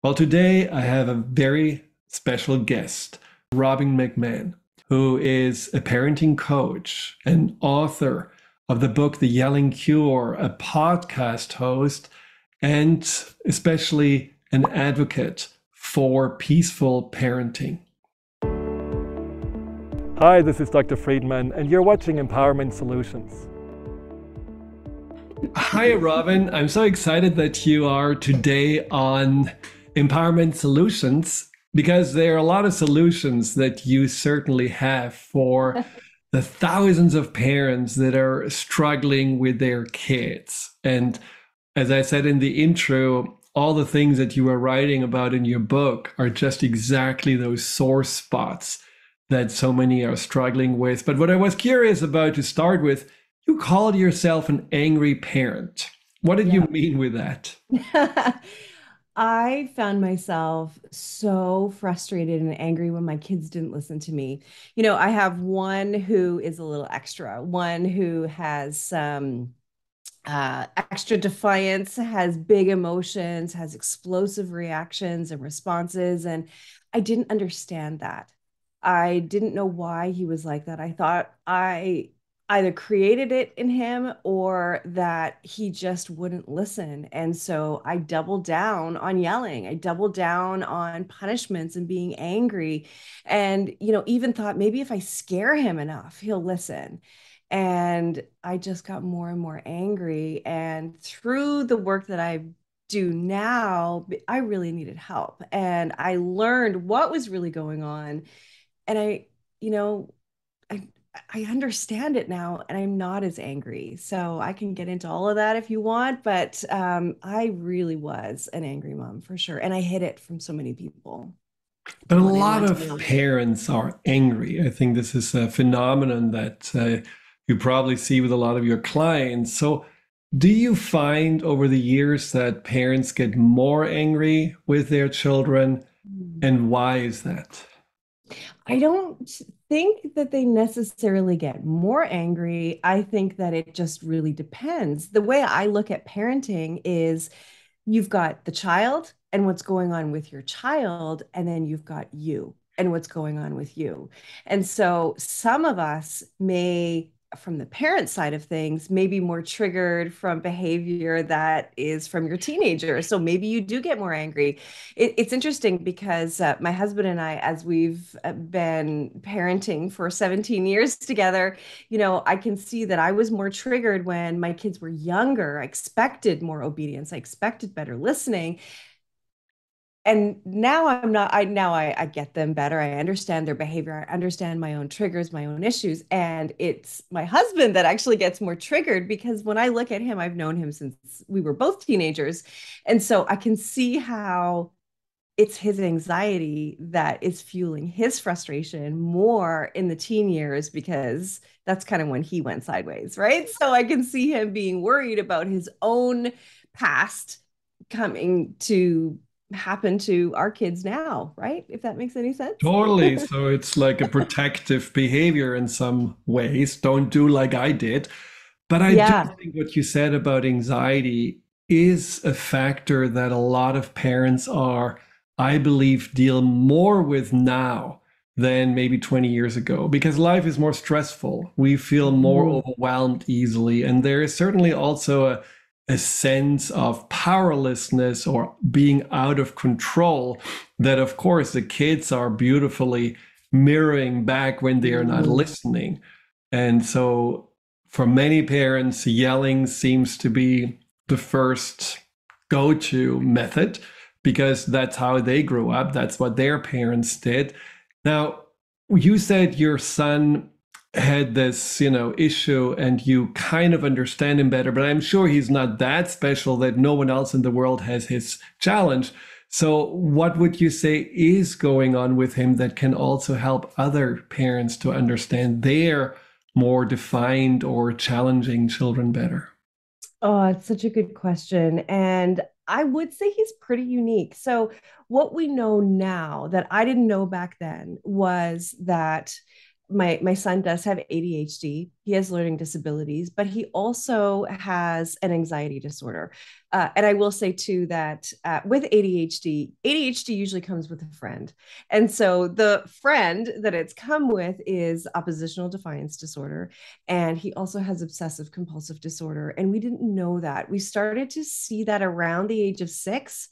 Well, today I have a very special guest, Robbin McManne, who is a parenting coach, an author of the book The Yelling Cure, a podcast host, and especially an advocate for peaceful parenting. Hi, this is Dr. Friedemann, and you're watching Empowerment Solutions. Hi, Robbin. I'm so excited that you are today on Empowerment Solutions because there are a lot of solutions that you certainly have for the thousands of parents that are struggling with their kids. And as I said in the intro, all the things that you are writing about in your book are just exactly those sore spots that so many are struggling with. But what I was curious about to start with, you called yourself an angry parent. What did you mean with that? I found myself so frustrated and angry when my kids didn't listen to me. I have one who is a little extra, one who has some extra defiance, has big emotions, has explosive reactions and responses. And I didn't understand that. I didn't know why he was like that. I thought I either created it in him or that he just wouldn't listen. And so I doubled down on yelling. I doubled down on punishments and being angry. And, even thought maybe if I scare him enough, he'll listen. And I just got more and more angry. And through the work that I do now, I really needed help. And I learned what was really going on. And you know, I I understand it now and I'm not as angry. So I can get into all of that if you want, but I really was an angry mom for sure. And I hid it from so many people. But a People didn't lot want to of know. parents are angry. I think this is a phenomenon that you probably see with a lot of your clients. So, do you find over the years that parents get more angry with their children? And why is that? I don't think that they necessarily get more angry. I think that it just really depends. The way I look at parenting is you've got the child and what's going on with your child, and then you've got you and what's going on with you. And so some of us may, from the parent side of things, may be more triggered from behavior that is from your teenager. So maybe you do get more angry. It's interesting because my husband and I, as we've been parenting for 17 years together, I can see that I was more triggered when my kids were younger. I expected more obedience. I expected better listening. And now I'm not, I get them better. I understand their behavior. I understand my own triggers, my own issues. And it's my husband that actually gets more triggered because when I look at him, I've known him since we were both teenagers. And so I can see how it's his anxiety that is fueling his frustration more in the teen years because that's kind of when he went sideways, right? So I can see him being worried about his own past coming to happen to our kids now, right? If that makes any sense. Totally. So it's like a protective behavior in some ways. Don't do like I did. But I do Yeah. think what you said about anxiety is a factor that a lot of parents are, I believe, deal more with now than maybe 20 years ago because life is more stressful. We feel more Mhm. overwhelmed easily. And there is certainly also a sense of powerlessness or being out of control that, of course, the kids are beautifully mirroring back when they are not Mhm. listening. And so for many parents, yelling seems to be the first go to method because that's how they grew up. That's what their parents did. Now, you said your son had this, issue and you kind of understand him better, but I'm sure he's not that special that no one else in the world has his challenge. So, what would you say is going on with him that can also help other parents to understand their more defined or challenging children better? Oh, it's such a good question. And I would say he's pretty unique. So, what we know now that I didn't know back then was that my son does have ADHD. He has learning disabilities, but he also has an anxiety disorder. And I will say too that with ADHD usually comes with a friend. And so the friend that it's come with is oppositional defiance disorder. And he also has obsessive compulsive disorder. And we didn't know that. We started to see that around the age of 6.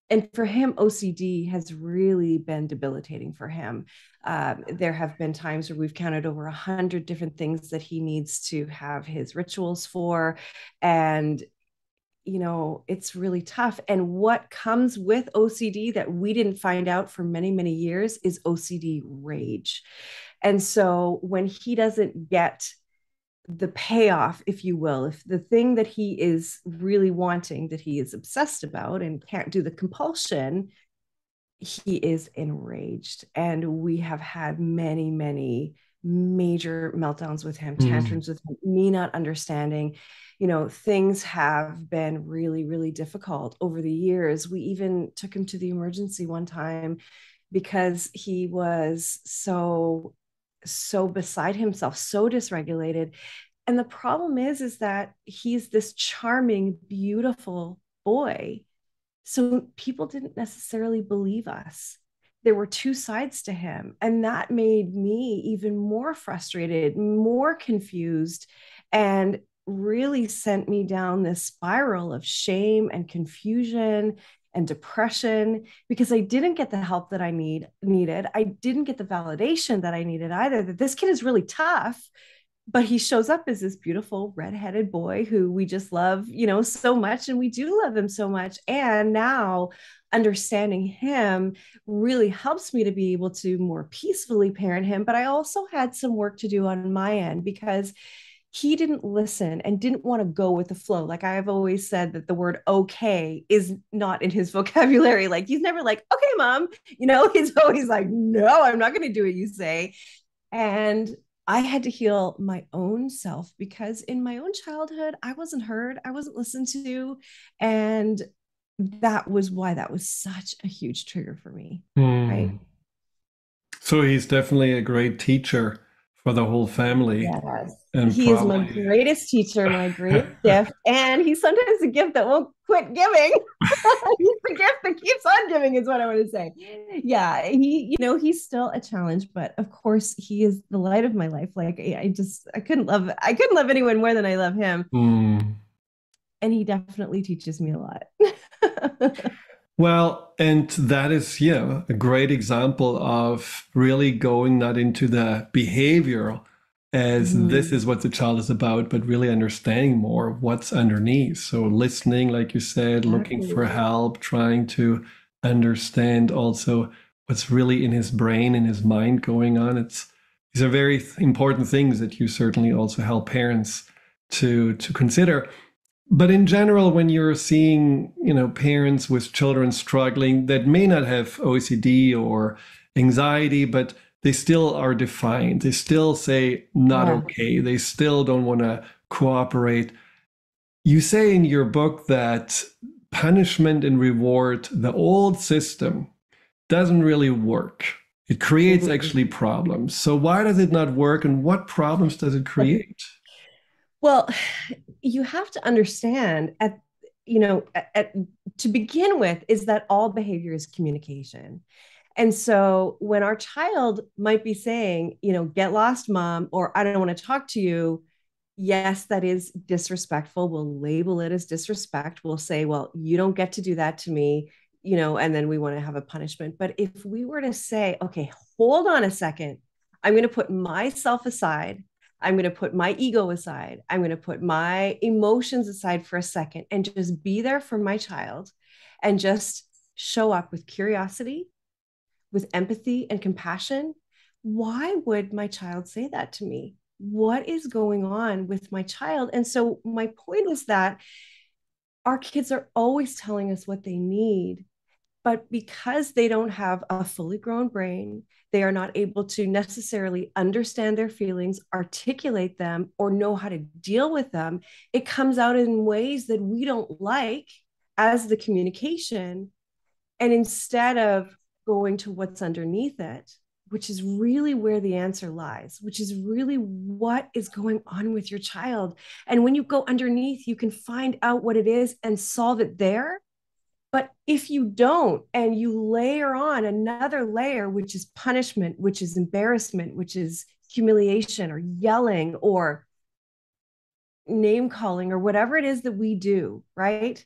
And for him, OCD has really been debilitating for him. There have been times where we've counted over 100 different things that he needs to have his rituals for. And, it's really tough. And what comes with OCD that we didn't find out for many, many years is OCD rage. And so when he doesn't get the payoff, if you will, if the thing that he is really wanting, that he is obsessed about and can't do the compulsion, he is enraged. And we have had many, many major meltdowns with him, tantrums with him, me not understanding. Things have been really, really difficult over the years. We even took him to the emergency one time because he was so beside himself, so dysregulated. And the problem is that he's this charming, beautiful boy. So people didn't necessarily believe us. There were two sides to him. And that made me even more frustrated, more confused, and really sent me down this spiral of shame and confusion and depression because I didn't get the help that I needed. I didn't get the validation that I needed either, that this kid is really tough, but he shows up as this beautiful redheaded boy who we just love, so much. And we do love him so much. And now understanding him really helps me to be able to more peacefully parent him. But I also had some work to do on my end because he didn't listen and didn't want to go with the flow. Like I've always said that the word okay is not in his vocabulary. Like he's never like, okay, mom, he's always like, no, I'm not going to do what you say. And I had to heal my own self because in my own childhood, I wasn't heard, I wasn't listened to. And that was why that was such a huge trigger for me. Right. So he's definitely a great teacher for the whole family. Yes. And He is my greatest teacher, my greatest gift. And he's sometimes a gift that won't quit giving. He's the gift that keeps on giving, is what I want to say. Yeah, he's still a challenge, but of course he is the light of my life. Like I couldn't love anyone more than I love him. And he definitely teaches me a lot. Well, and that is, a great example of really going not into the behavioral as this is what the child is about, but really understanding more what's underneath. So listening, like you said, looking for help, trying to understand also what's really in his brain, in his mind going on. These are very important things that you certainly also help parents to consider. But in general, when you're seeing, parents with children struggling that may not have OCD or anxiety, but they still are defiant. They still say not okay. They still don't want to cooperate. You say in your book that punishment and reward, the old system, doesn't really work. It creates actually problems. So why does it not work, and what problems does it create? Well, you have to understand to begin with is that all behavior is communication. And so when our child might be saying, get lost, mom, or I don't want to talk to you, yes, that is disrespectful. We'll label it as disrespect. We'll say, well, you don't get to do that to me, and then we want to have a punishment. But if we were to say, okay, hold on a second, I'm going to put myself aside. I'm going to put my ego aside. I'm going to put my emotions aside for a second and just be there for my child and just show up with curiosity, with empathy and compassion. Why would my child say that to me? What is going on with my child? And so my point is that our kids are always telling us what they need, but because they don't have a fully grown brain, they are not able to necessarily understand their feelings, articulate them, or know how to deal with them. It comes out in ways that we don't like as the communication. And instead of going to what's underneath it, which is really where the answer lies, which is really what is going on with your child. And when you go underneath, you can find out what it is and solve it there. But if you don't, and you layer on another layer, which is punishment, which is embarrassment, which is humiliation or yelling or name calling or whatever it is that we do, right?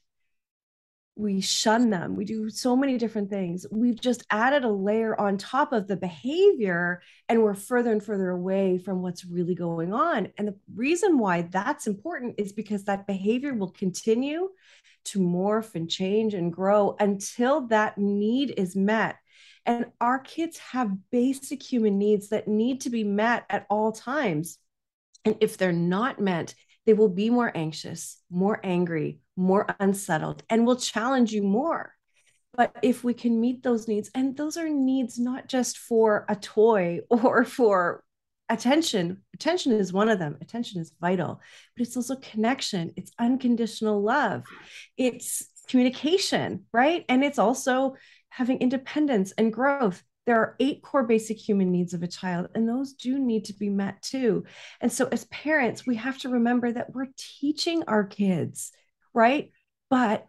We shun them. We do so many different things. We've just added a layer on top of the behavior, and we're further and further away from what's really going on. And the reason why that's important is because that behavior will continue to morph and change and grow until that need is met. And our kids have basic human needs that need to be met at all times. And if they're not met, they will be more anxious, more angry, more unsettled, and will challenge you more. But if we can meet those needs, and those are needs not just for a toy or for attention, attention is one of them. Attention is vital, but it's also connection, it's unconditional love, it's communication, right? And it's also having independence and growth. There are 8 core basic human needs of a child, and those do need to be met too. And so, as parents, we have to remember that we're teaching our kids, right? But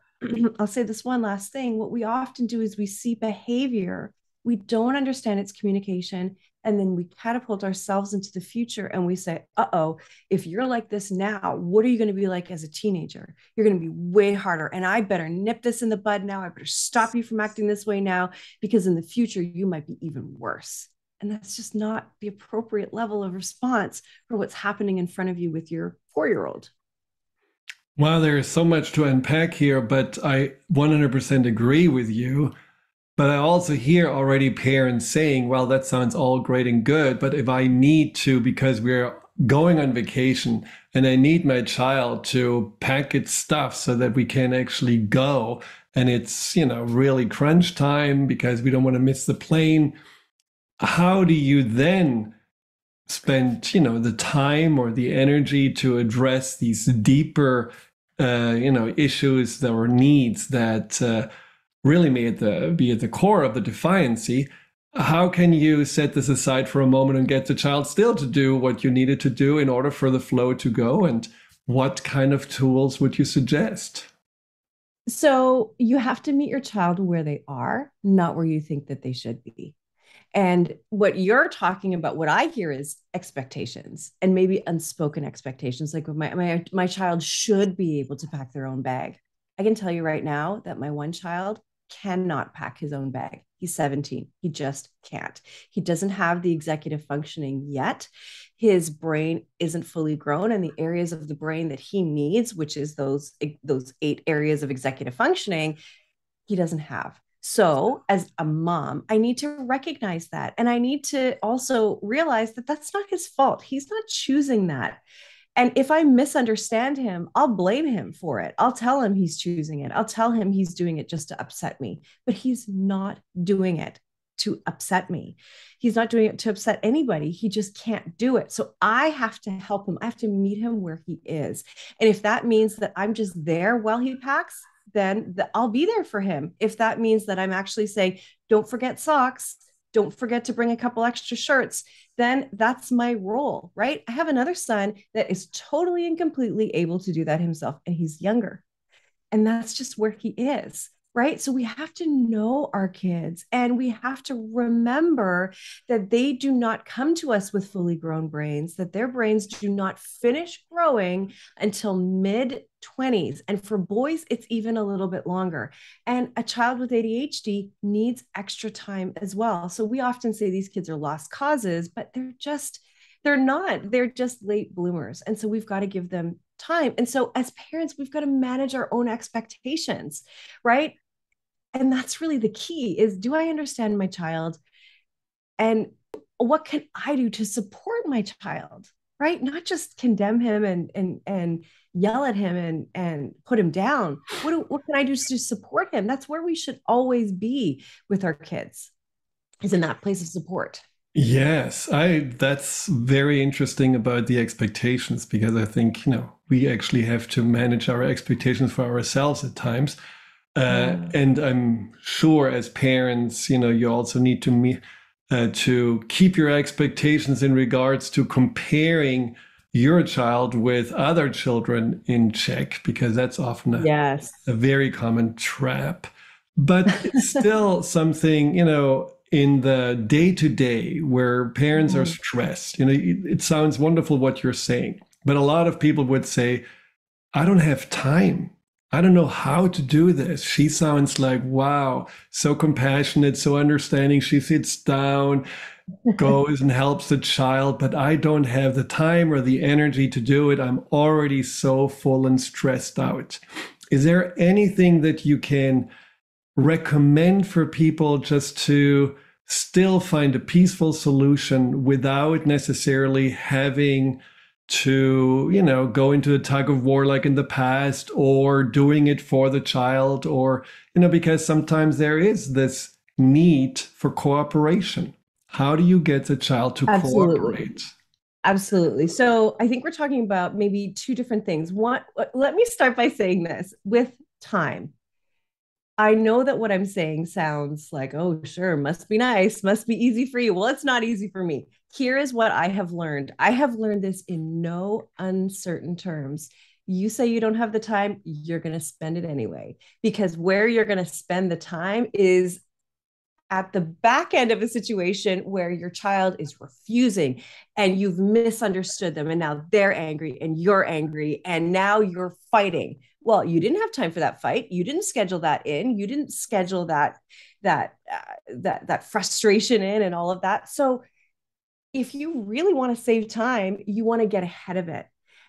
I'll say this one last thing. What we often do is we see behavior, we don't understand its communication, and then we catapult ourselves into the future and we say, uh-oh, if you're like this now, what are you going to be like as a teenager? You're going to be way harder. And I better nip this in the bud now. I better stop you from acting this way now, because in the future, you might be even worse. And that's just not the appropriate level of response for what's happening in front of you with your 4-year-old. Wow, there is so much to unpack here, but I 100% agree with you. But I also hear already parents saying, well, that sounds all great and good, but if I need to, because we're going on vacation and I need my child to pack its stuff so that we can actually go, and it's, really crunch time because we don't want to miss the plane, how do you then spend, the time or the energy to address these deeper, issues or needs that really may be at the core of the defiancy? How can you set this aside for a moment and get the child still to do what you needed to do in order for the flow to go? And what kind of tools would you suggest? So you have to meet your child where they are, not where you think that they should be. And what you're talking about, what I hear is expectations, and maybe unspoken expectations. Like my child should be able to pack their own bag. I can tell you right now that my one child cannot pack his own bag. He's 17. He just can't. He doesn't have the executive functioning yet. His brain isn't fully grown, and the areas of the brain that he needs, which is those 8 areas of executive functioning, he doesn't have. So, as a mom, I need to recognize that. And I need to also realize that that's not his fault. He's not choosing that. And if I misunderstand him, I'll blame him for it. I'll tell him he's choosing it. I'll tell him he's doing it just to upset me. But he's not doing it to upset me. He's not doing it to upset anybody. He just can't do it. So I have to help him. I have to meet him where he is. And if that means that I'm just there while he packs, then I'll be there for him. If that means that I'm actually saying, don't forget socks, don't forget to bring a couple extra shirts, then that's my role, right? I have another son that is totally and completely able to do that himself, and he's younger. And that's just where he is, right? So we have to know our kids, and we have to remember that they do not come to us with fully grown brains, that their brains do not finish growing until mid 20s. And for boys, it's even a little bit longer. And a child with ADHD needs extra time as well. So we often say these kids are lost causes, but they're not. They're just late bloomers. And so we've got to give them time. And so as parents, we've got to manage our own expectations, right? And that's really the key is, do I understand my child? And what can I do to support my child? Right? Not just condemn him and yell at him and put him down. What can I do to support him? That's where we should always be with our kids, is in that place of support. Yes, that's very interesting about the expectations, because I think, we actually have to manage our expectations for ourselves at times. And I'm sure as parents, you also need to to keep your expectations in regards to comparing your child with other children in check, because that's often Yes. a very common trap. But it's still something, in the day to day where parents are stressed. It sounds wonderful what you're saying, but a lot of people would say, I don't have time. I don't know how to do this. She sounds like, wow, so compassionate, so understanding. She sits down, goes and helps the child, but I don't have the time or the energy to do it. I'm already so full and stressed out. Is there anything that you can recommend for people just to still find a peaceful solution without necessarily having to, go into a tug of war like in the past, or doing it for the child, or, because sometimes there is this need for cooperation. How do you get the child to cooperate? Absolutely. So I think we're talking about maybe two different things. One, let me start by saying this with time. I know that what I'm saying sounds like, oh, sure, must be nice, must be easy for you. Well, it's not easy for me. Here is what I have learned. I have learned this in no uncertain terms. You say you don't have the time, you're going to spend it anyway, because where you're going to spend the time is at the back end of a situation where your child is refusing and you've misunderstood them, and now they're angry and you're angry and now you're fighting. Well, you didn't have time for that fight. You didn't schedule that in. You didn't schedule that frustration in and all of that. So if you really want to save time, you want to get ahead of it.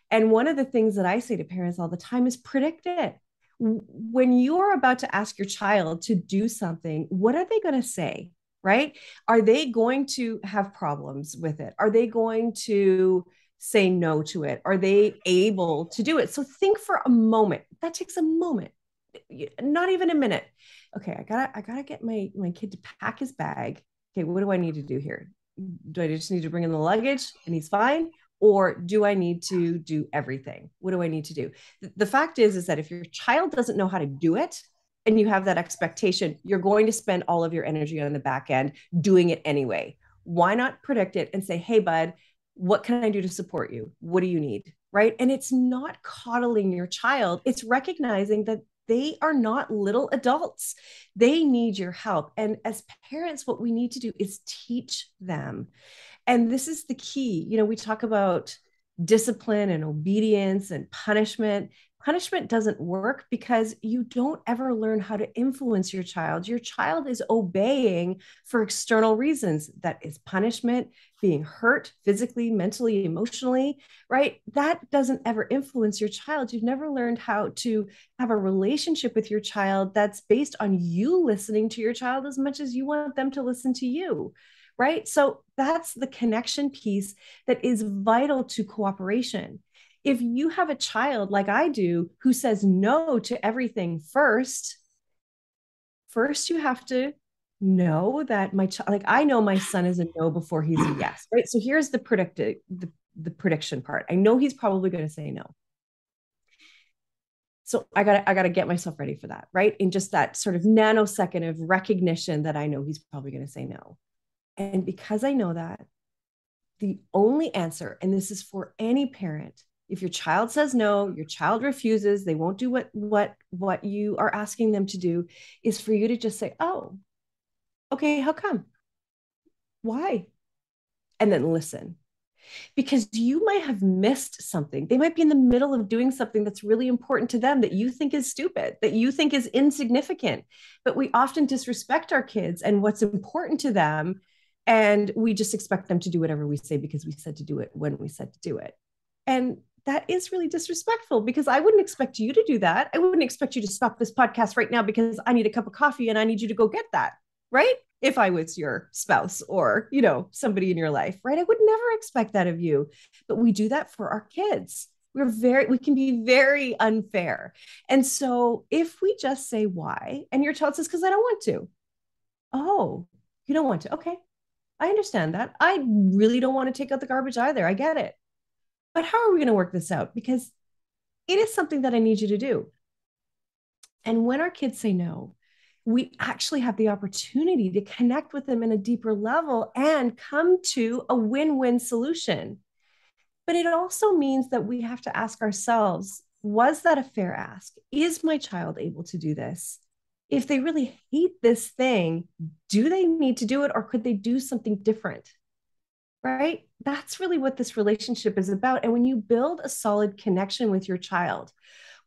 And one of the things that I say to parents all the time is predict it. When you're about to ask your child to do something, what are they going to say? Right? Are they going to have problems with it? Are they going to say no to it? Are they able to do it? So think for a moment. That takes a moment, not even a minute. Okay, I gotta get my kid to pack his bag. Okay, what do I need to do here? Do I just need to bring in the luggage and he's fine? Or do I need to do everything? What do I need to do? The fact is that if your child doesn't know how to do it and you have that expectation, you're going to spend all of your energy on the back end doing it anyway. Why not predict it and say, hey, bud, what can I do to support you? What do you need? Right. And it's not coddling your child, it's recognizing that they are not little adults. They need your help. And as parents, what we need to do is teach them. And this is the key. We talk about discipline and obedience and punishment. Punishment doesn't work because you don't ever learn how to influence your child. Your child is obeying for external reasons. That is punishment, being hurt physically, mentally, emotionally, right? That doesn't ever influence your child. You've never learned how to have a relationship with your child that's based on you listening to your child as much as you want them to listen to you. Right? So that's the connection piece that is vital to cooperation. If you have a child like I do who says no to everything first you have to know that my child, like I know my son is a no before he's a yes, right? So here's the prediction part. I know he's probably going to say no. So I gotta get myself ready for that, right? In just that sort of nanosecond of recognition that I know he's probably going to say no. And because I know that, the only answer, and this is for any parent, if your child says no, your child refuses, they won't do what you are asking them to do, is for you to just say, oh, okay, how come? Why? And then listen. Because you might have missed something. They might be in the middle of doing something that's really important to them that you think is stupid, that you think is insignificant. But we often disrespect our kids and what's important to them. And we just expect them to do whatever we say because we said to do it when we said to do it. And that is really disrespectful, because I wouldn't expect you to do that. I wouldn't expect you to stop this podcast right now because I need a cup of coffee and I need you to go get that, right? If I was your spouse or, somebody in your life, right? I would never expect that of you. But we do that for our kids. We can be very unfair. And so if we just say why, and your child says, because I don't want to. Oh, you don't want to. Okay. I understand that. I really don't want to take out the garbage either. I get it. But how are we going to work this out? Because it is something that I need you to do. And when our kids say no, we actually have the opportunity to connect with them in a deeper level and come to a win-win solution. But it also means that we have to ask ourselves, was that a fair ask? Is my child able to do this? If they really hate this thing, do they need to do it, or could they do something different? Right? That's really what this relationship is about. And when you build a solid connection with your child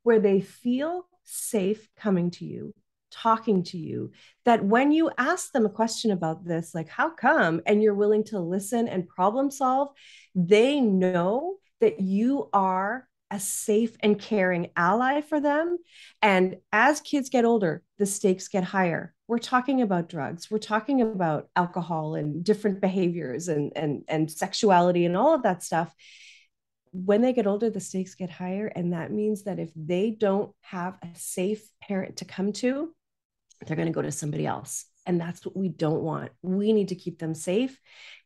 where they feel safe coming to you, talking to you, that when you ask them a question about this, like, how come, and you're willing to listen and problem solve, they know that you are a safe and caring ally for them. And as kids get older, the stakes get higher. We're talking about drugs, we're talking about alcohol and different behaviors and sexuality and all of that stuff. When they get older, the stakes get higher. And that means that if they don't have a safe parent to come to, they're going to go to somebody else. And that's what we don't want. We need to keep them safe.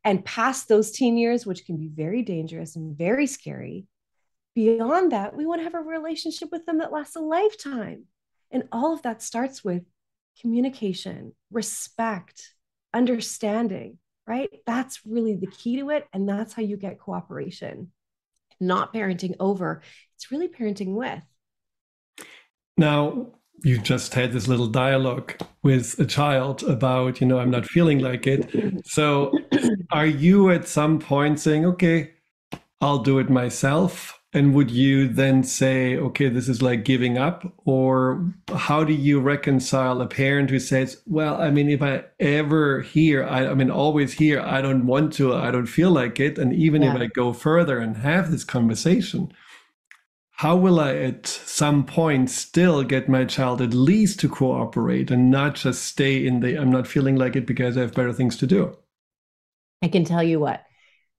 And past those teen years, which can be very dangerous and very scary, beyond that, we want to have a relationship with them that lasts a lifetime. And all of that starts with communication, respect, understanding, right? That's really the key to it. And that's how you get cooperation. Not parenting over, it's really parenting with. Now, you just had this little dialogue with a child about, I'm not feeling like it. So are you at some point saying, okay, I'll do it myself? And would you then say, okay, this is like giving up? Or how do you reconcile a parent who says, well, if I ever hear, always hear, I don't want to, I don't feel like it. And even if I go further and have this conversation, how will I at some point still get my child at least to cooperate and not just stay in the, I'm not feeling like it because I have better things to do? I can tell you what,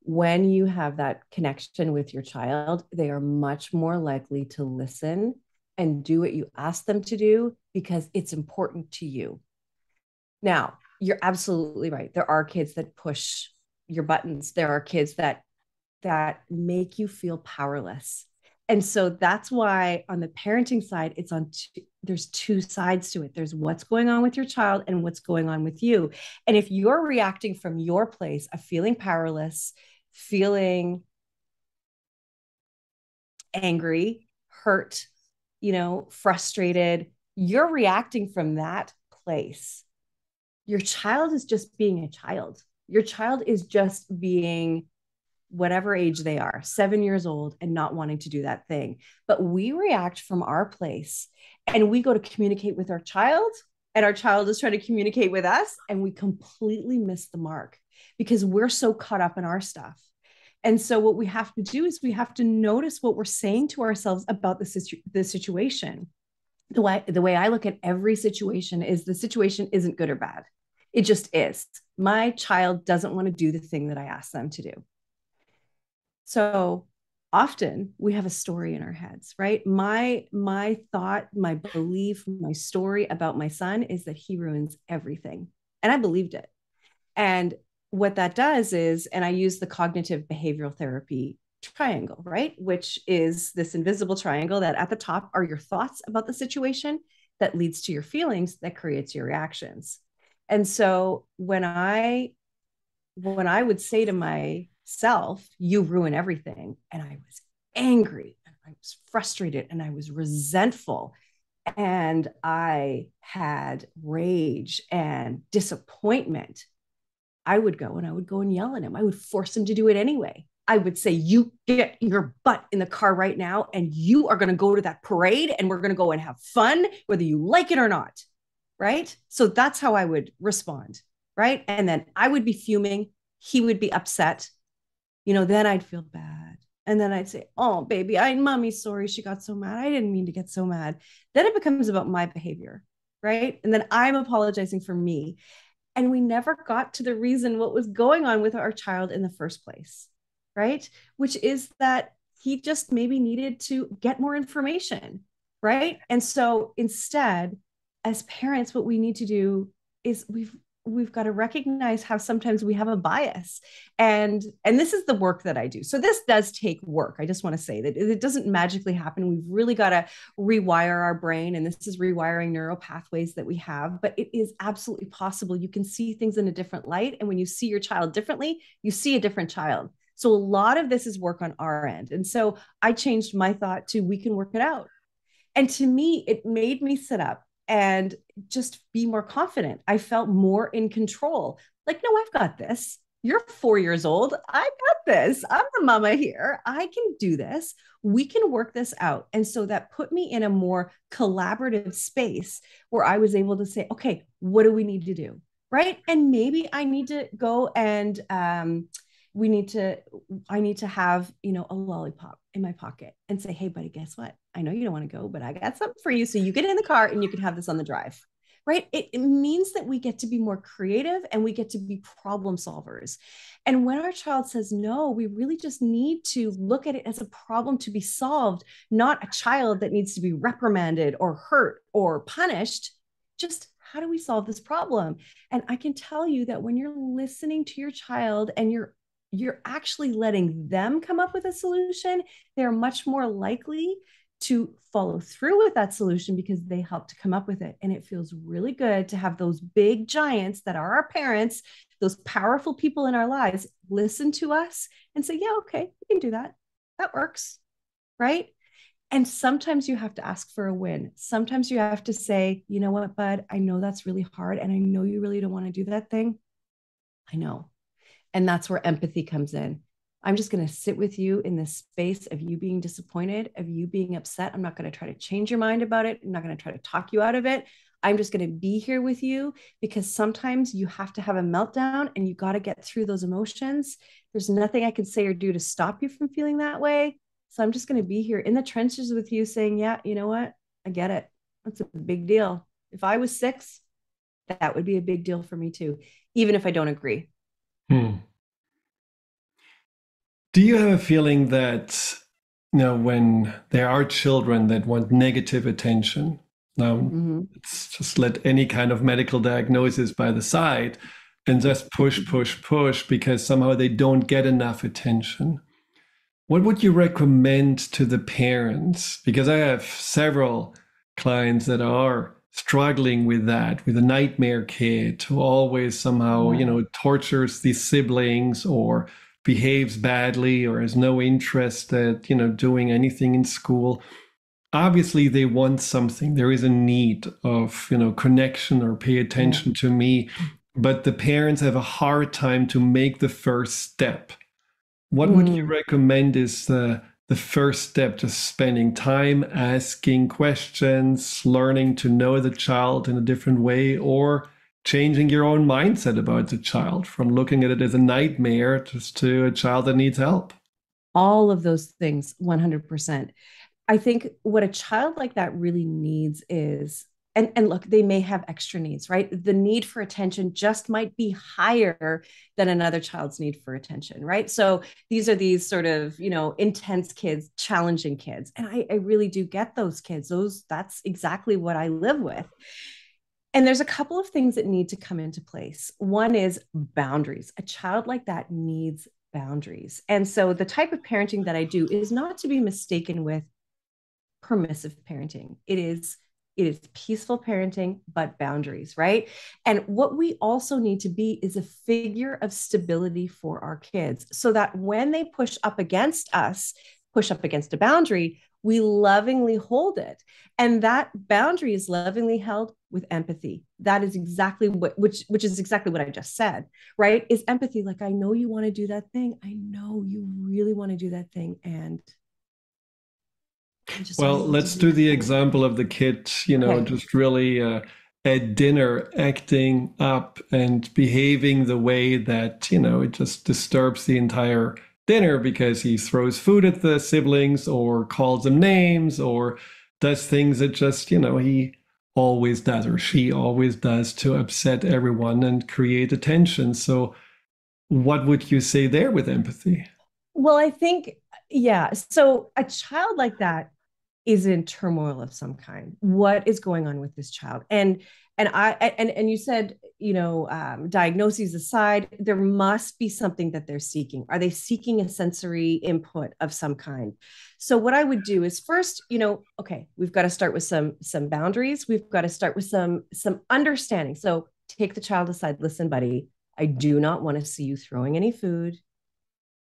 when you have that connection with your child, they are much more likely to listen and do what you ask them to do because it's important to you. Now, you're absolutely right. There are kids that push your buttons. There are kids that make you feel powerless. And so that's why on the parenting side, there's two sides to it. There's what's going on with your child and what's going on with you. And if you're reacting from your place of feeling powerless, feeling angry, hurt, frustrated, you're reacting from that place. Your child is just being a child. Your child is just being whatever age they are, 7 years old, and not wanting to do that thing. But we react from our place and we go to communicate with our child, and our child is trying to communicate with us, and we completely miss the mark because we're so caught up in our stuff. And so what we have to do is we have to notice what we're saying to ourselves about the situation. The way I look at every situation is the situation isn't good or bad. It just is. My child doesn't want to do the thing that I asked them to do. So often we have a story in our heads, right? My thought, my belief, my story about my son is that he ruins everything. And I believed it. And what that does is, and I use the cognitive behavioral therapy triangle, right? Which is this invisible triangle that at the top are your thoughts about the situation that leads to your feelings that creates your reactions. And so when I would say to myself, you ruin everything, and I was angry and I was frustrated and I was resentful and I had rage and disappointment, I would go and yell at him. I would force him to do it anyway. I would say, you get your butt in the car right now, and you are going to go to that parade, and we're going to go and have fun, whether you like it or not. Right? So that's how I would respond. Right? And then I would be fuming. He would be upset. Then I'd feel bad. And then I'd say, oh, baby, mommy's sorry. She got so mad. I didn't mean to get so mad. Then it becomes about my behavior. Right? And then I'm apologizing for me. And we never got to the reason what was going on with our child in the first place, right? Which is that he just maybe needed to get more information, right? And so instead, as parents, what we need to do is we've got to recognize how sometimes we have a bias. And this is the work that I do. So this does take work. I just want to say that it doesn't magically happen. We've really got to rewire our brain, and this is rewiring neural pathways that we have, but it is absolutely possible. You can see things in a different light, and when you see your child differently, you see a different child. So a lot of this is work on our end. And so I changed my thought to, we can work it out. And to me, it made me sit up and just be more confident. I felt more in control. Like, no, I've got this. You're 4 years old. I've got this. I'm the mama here. I can do this. We can work this out. And so that put me in a more collaborative space where I was able to say, okay, what do we need to do? Right. And maybe I need to go and we need to, I need to have, a lollipop in my pocket and say, hey, buddy, guess what? I know you don't want to go, but I got something for you. So you get in the car and you can have this on the drive, right? It means that we get to be more creative and we get to be problem solvers. And when our child says no, we really just need to look at it as a problem to be solved, not a child that needs to be reprimanded or hurt or punished. Just how do we solve this problem? And I can tell you that when you're listening to your child and you're actually letting them come up with a solution, they're much more likely to follow through with that solution because they helped to come up with it. And it feels really good to have those big giants that are our parents, those powerful people in our lives, listen to us and say, yeah, okay, we can do that. That works, right? And sometimes you have to ask for a win. Sometimes you have to say, you know what, bud, I know that's really hard. And I know you really don't want to do that thing. I know. And that's where empathy comes in. I'm just going to sit with you in this space of you being disappointed, of you being upset. I'm not going to try to change your mind about it. I'm not going to try to talk you out of it. I'm just going to be here with you because sometimes you have to have a meltdown and you got to get through those emotions. There's nothing I can say or do to stop you from feeling that way. So I'm just going to be here in the trenches with you saying, yeah, you know what? I get it. That's a big deal. If I was 6, that would be a big deal for me too, even if I don't agree. Do you have a feeling that, when there are children that want negative attention, now let's just let any kind of medical diagnosis by the side and just push because somehow they don't get enough attention. What would you recommend to the parents? Because I have several clients that are struggling with that, with a nightmare kid who always somehow, tortures these siblings or behaves badly or has no interest at, doing anything in school. Obviously, they want something. There is a need of, connection or pay attention to me, but the parents have a hard time to make the first step. What would you recommend is the first step to spending time asking questions, learning to know the child in a different way, or changing your own mindset about the child from looking at it as a nightmare just to a child that needs help? All of those things, 100%. I think what a child like that really needs is, and look, they may have extra needs, right? The need for attention just might be higher than another child's need for attention, right? So these are these sort of, intense kids, challenging kids. And I really do get those kids. That's exactly what I live with. And there's a couple of things that need to come into place. One is boundaries. A child like that needs boundaries. And so the type of parenting that I do is not to be mistaken with permissive parenting. It is peaceful parenting, but boundaries, right? And what we also need to be is a figure of stability for our kids so that when they push up against us, push up against a boundary, we lovingly hold it. And that boundary is lovingly held with empathy. That is exactly which is exactly what I just said, right? Is empathy. Like, I know you want to do that thing. I know you really want to do that thing. And well, let's do the example of the kid, just really at dinner acting up and behaving the way that, it just disturbs the entire dinner because he throws food at the siblings or calls them names or does things that just, he always does or she always does to upset everyone and create attention. So what would you say there with empathy? Well, I think, yeah. So a child like that is in turmoil of some kind. What is going on with this child? And you said, diagnoses aside, there must be something that they're seeking. Are they seeking a sensory input of some kind? So what I would do is first, okay, we've got to start with some boundaries. We've got to start with some understanding. So take the child aside. Listen, buddy, I do not want to see you throwing any food.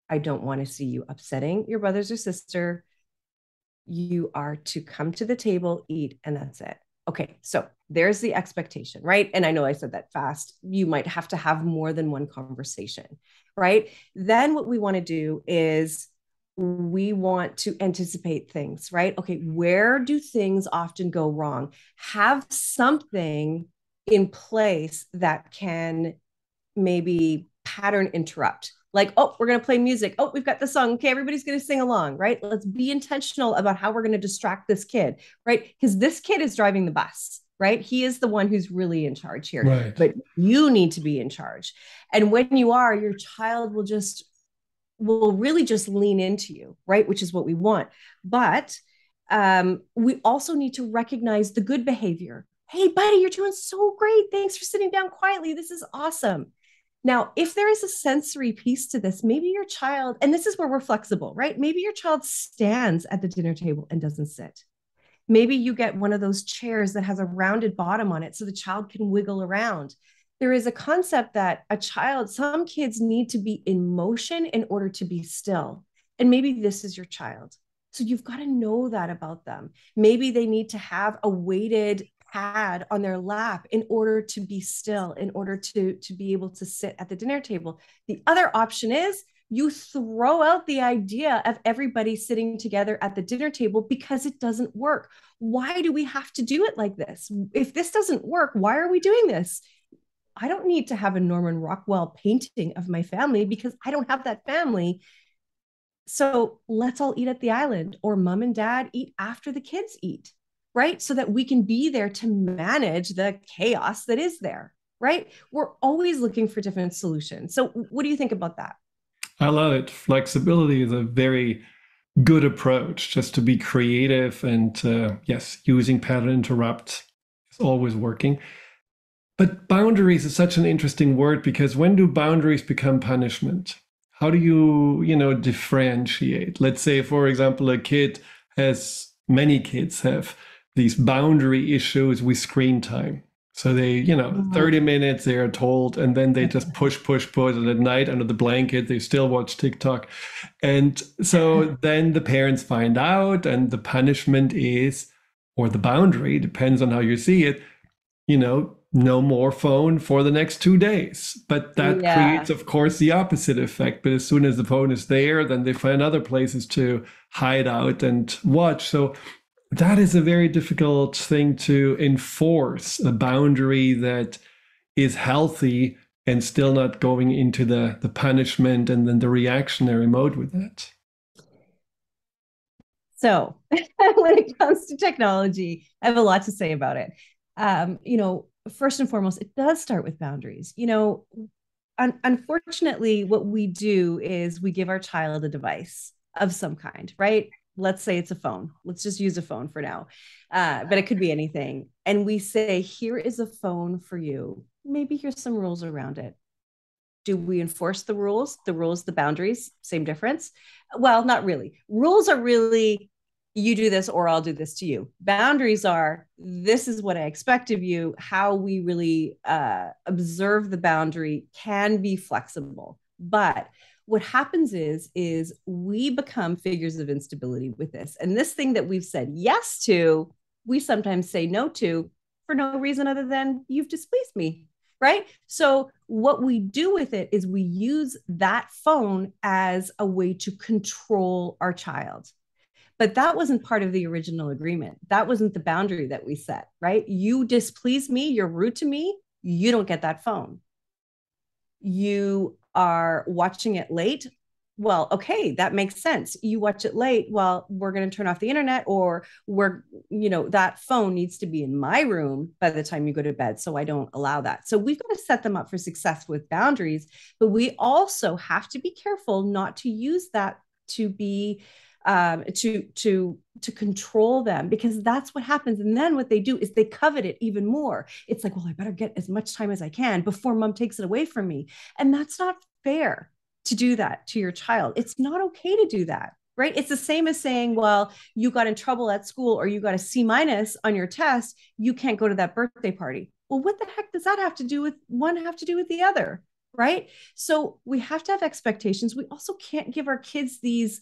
I don't want to see you upsetting your brothers or sister. You are to come to the table, eat, and that's it. Okay, so there's the expectation, right? And I know I said that fast. You might have to have more than one conversation, right? Then what we want to do is we want to anticipate things, right? Okay, where do things often go wrong? Have something in place that can maybe pattern interrupt. Like, oh, we're going to play music. Oh, we've got the song. Okay, everybody's going to sing along, right? Let's be intentional about how we're going to distract this kid, right? Because this kid is driving the bus, right? He is the one who's really in charge here. Right. But you need to be in charge. And when you are, your child will really just lean into you, right? Which is what we want. But we also need to recognize the good behavior. Hey, buddy, you're doing so great. Thanks for sitting down quietly. This is awesome. Now, if there is a sensory piece to this, maybe your child, and this is where we're flexible, right? Maybe your child stands at the dinner table and doesn't sit. Maybe you get one of those chairs that has a rounded bottom on it so the child can wiggle around. There is a concept that some kids need to be in motion in order to be still. And maybe this is your child. So you've got to know that about them. Maybe they need to have a weighted pad on their lap in order to be still, in order to be able to sit at the dinner table. The other option is you throw out the idea of everybody sitting together at the dinner table because it doesn't work. Why do we have to do it like this? If this doesn't work, why are we doing this? I don't need to have a Norman Rockwell painting of my family because I don't have that family. So let's all eat at the island, or mom and dad eat after the kids eat, right? So that we can be there to manage the chaos that is there, right? We're always looking for different solutions. So what do you think about that? I love it. Flexibility is a very good approach, just to be creative, and yes, using pattern interrupt is always working. But boundaries is such an interesting word, because when do boundaries become punishment? How do you, differentiate? Let's say, for example, many kids have these boundary issues with screen time. So they, 30 minutes they are told, and then they just push, and at night under the blanket, they still watch TikTok. And so then the parents find out, and the punishment is, or the boundary, depends on how you see it, no more phone for the next 2 days. But that creates, of course, the opposite effect. But as soon as the phone is there, then they find other places to hide out and watch. So that is a very difficult thing to enforce, a boundary that is healthy and still not going into the punishment and then the reactionary mode with that. So when it comes to technology, I have a lot to say about it. First and foremost, it does start with boundaries. Unfortunately, what we do is we give our child a device of some kind, right? Let's say it's a phone. Let's just use a phone for now. But it could be anything. And we say, here is a phone for you. Maybe here's some rules around it. Do we enforce the rules? The boundaries, same difference? Well, not really. Rules are really, you do this or I'll do this to you. Boundaries are, this is what I expect of you. How we really observe the boundary can be flexible. But what happens is we become figures of instability with this. And this thing that we've said yes to, we sometimes say no to for no reason other than you've displeased me, right? So what we do with it is we use that phone as a way to control our child. But that wasn't part of the original agreement. That wasn't the boundary that we set, right? You displease me, you're rude to me, you don't get that phone. You are watching it late. Well, okay, that makes sense. You watch it late. Well, we're going to turn off the internet, or that phone needs to be in my room by the time you go to bed. So I don't allow that. So we've got to set them up for success with boundaries, but we also have to be careful not to use that to be to control them, because that's what happens. And then what they do is they covet it even more. It's like, well, I better get as much time as I can before mom takes it away from me. And that's not fair to do that to your child. It's not okay to do that. Right. It's the same as saying, well, you got in trouble at school or you got a C- on your test. You can't go to that birthday party. Well, what the heck does that have to do with one have to do with the other? Right. So we have to have expectations. We also can't give our kids these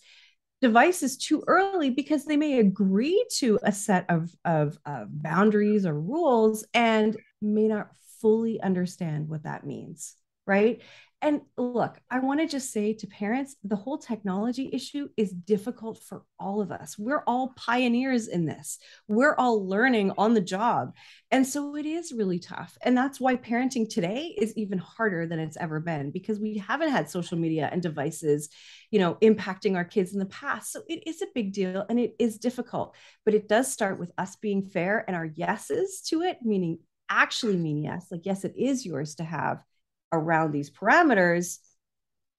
devices too early, because they may agree to a set of boundaries or rules and may not fully understand what that means. Right. And look, I want to just say to parents, the whole technology issue is difficult for all of us. We're all pioneers in this. We're all learning on the job. And so it is really tough. And that's why parenting today is even harder than it's ever been, because we haven't had social media and devices, impacting our kids in the past. So it is a big deal and it is difficult, but it does start with us being fair and our yeses to it, meaning actually mean yes, like, yes, it is yours to have around these parameters.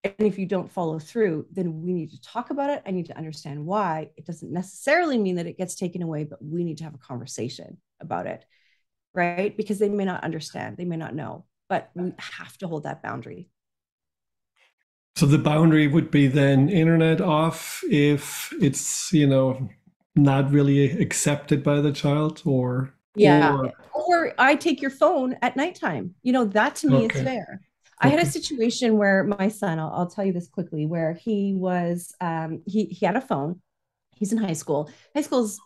And if you don't follow through, then we need to talk about it. I need to understand why. It doesn't necessarily mean that it gets taken away, but we need to have a conversation about it, right? Because they may not understand, they may not know, but we have to hold that boundary. So the boundary would be then internet off if it's, not really accepted by the child, or yeah, or I take your phone at nighttime. That to me is okay. fair. I had a situation where my son, I'll tell you this quickly, where he was he had a phone. He's in high school. High school's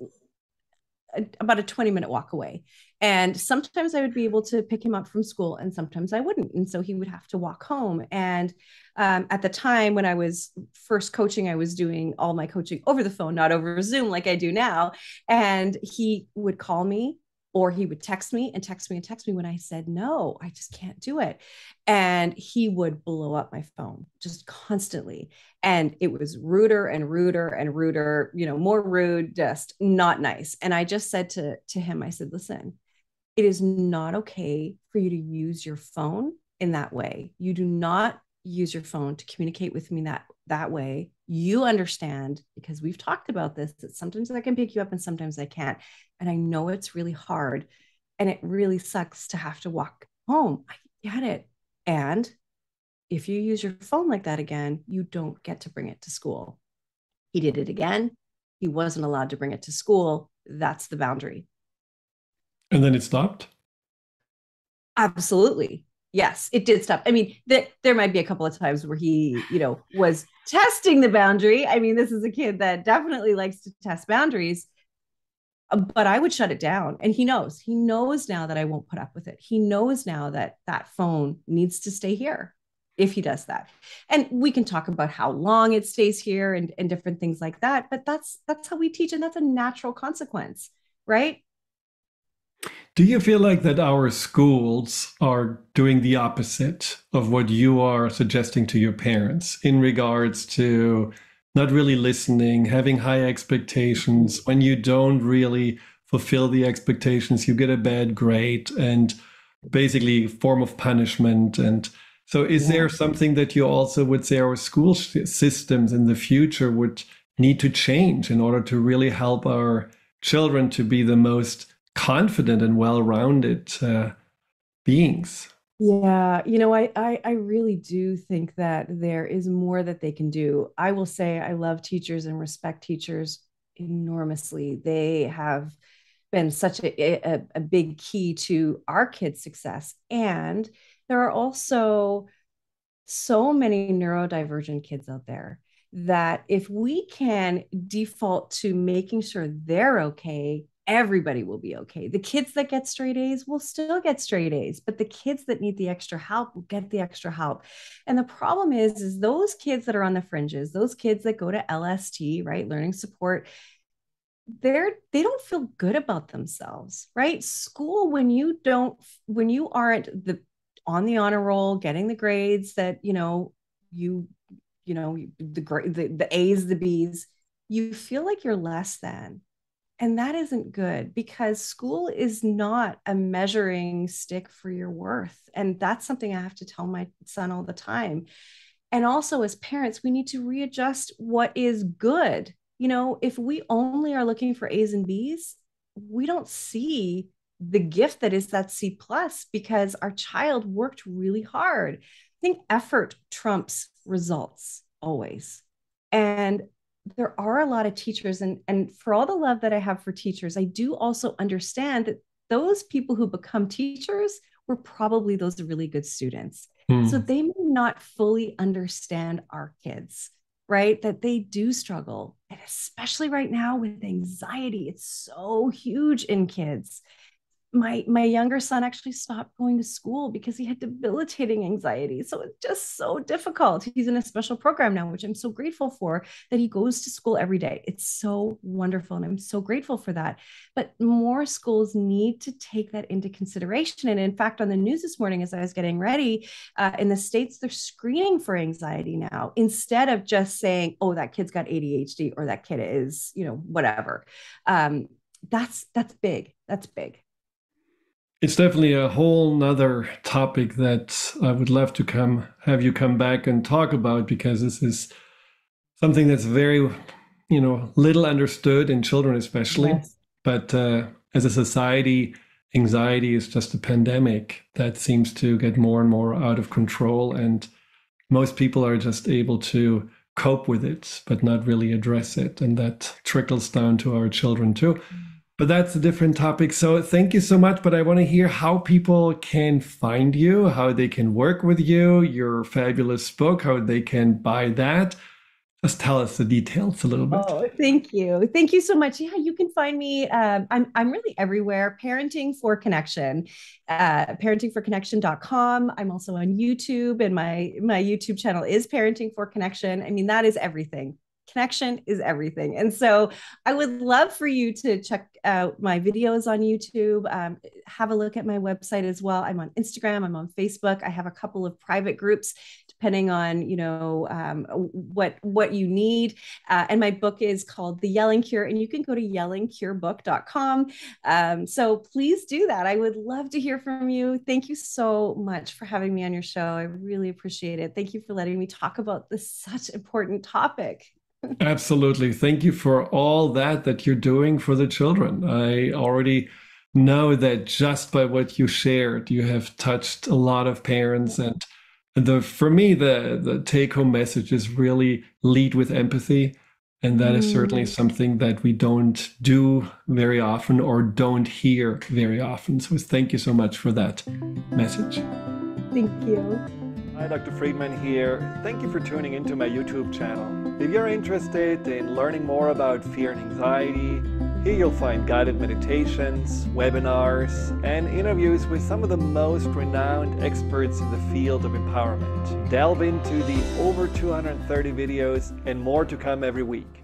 about a 20-minute walk away. And sometimes I would be able to pick him up from school and sometimes I wouldn't. And so he would have to walk home. And at the time when I was first coaching, I was doing all my coaching over the phone, not over Zoom like I do now. And he would call me, or he would text me and text me and text me when I said, no, I just can't do it. And he would blow up my phone just constantly. And it was ruder and ruder and ruder, more rude, just not nice. And I just said to him, I said, listen, it is not okay for you to use your phone in that way. You do not use your phone to communicate with me that way. You understand, because we've talked about this, that sometimes I can pick you up and sometimes I can't. And I know it's really hard and it really sucks to have to walk home. I get it. And if you use your phone like that again, you don't get to bring it to school. He did it again. He wasn't allowed to bring it to school. That's the boundary. And then it stopped? Absolutely. Yes, it did stop. I mean, there might be a couple of times where he, was testing the boundary. I mean, this is a kid that definitely likes to test boundaries, but I would shut it down. And he knows now that I won't put up with it. He knows now that that phone needs to stay here if he does that. And we can talk about how long it stays here and different things like that. But that's how we teach. And that's a natural consequence, right? Do you feel like that our schools are doing the opposite of what you are suggesting to your parents in regards to not really listening, having high expectations? When you don't really fulfill the expectations, you get a bad grade and basically form of punishment. And so is there something that you also would say our school systems in the future would need to change in order to really help our children to be the most confident and well-rounded beings? Yeah, I really do think that there is more that they can do. I will say I love teachers and respect teachers enormously. They have been such a big key to our kids' success. And there are also so many neurodivergent kids out there that if we can default to making sure they're okay, everybody will be okay. The kids that get straight A's will still get straight A's, but the kids that need the extra help will get the extra help. And the problem is those kids that are on the fringes, those kids that go to LST, right, learning support, they don't feel good about themselves, right? School, when you aren't on the honor roll, getting the grades that the A's, the B's, you feel like you're less than. And that isn't good, because school is not a measuring stick for your worth. And that's something I have to tell my son all the time. And also, as parents, we need to readjust what is good. if we only are looking for A's and B's, we don't see the gift that is that C plus, because our child worked really hard. I think effort trumps results always. And there are a lot of teachers, and for all the love that I have for teachers, I do also understand that those people who become teachers were probably those really good students. So they may not fully understand our kids, right? That they do struggle. And especially right now with anxiety, it's so huge in kids. My younger son actually stopped going to school because he had debilitating anxiety. So it's just so difficult. He's in a special program now, which I'm so grateful for, that he goes to school every day. It's so wonderful. And I'm so grateful for that. But more schools need to take that into consideration. And in fact, on the news this morning, as I was getting ready, in the States, they're screening for anxiety now, instead of just saying, oh, that kid's got ADHD, or that kid is, whatever. That's big. That's big. It's definitely a whole nother topic that I would love to have you come back and talk about, because this is something that's very, little understood in children, especially. Yes. But as a society, anxiety is just a pandemic that seems to get more and more out of control. And most people are just able to cope with it, but not really address it. And that trickles down to our children too. But that's a different topic. So thank you so much. But I want to hear how people can find you, how they can work with you, your fabulous book, how they can buy that. Just tell us the details a little bit. Oh, thank you. Thank you so much. Yeah, you can find me. I'm really everywhere. Parenting for Connection, parentingforconnection.com. I'm also on YouTube, and my YouTube channel is Parenting for Connection. I mean, that is everything. Connection is everything. And so I would love for you to check out my videos on YouTube. Have a look at my website as well. I'm on Instagram. I'm on Facebook. I have a couple of private groups, depending on, what you need. And my book is called The Yelling Cure, and you can go to yellingcurebook.com. So please do that. I would love to hear from you. Thank you so much for having me on your show. I really appreciate it. Thank you for letting me talk about this such important topic. Absolutely. Thank you for all that you're doing for the children. I already know that just by what you shared, you have touched a lot of parents. And for me, the take-home message is really lead with empathy. And that is certainly something that we don't do very often, or don't hear very often. So thank you so much for that message. Thank you. Hi, Dr. Friedemann here. Thank you for tuning into my YouTube channel. If you're interested in learning more about fear and anxiety, here you'll find guided meditations, webinars, and interviews with some of the most renowned experts in the field of empowerment. Delve into the over 230 videos and more to come every week.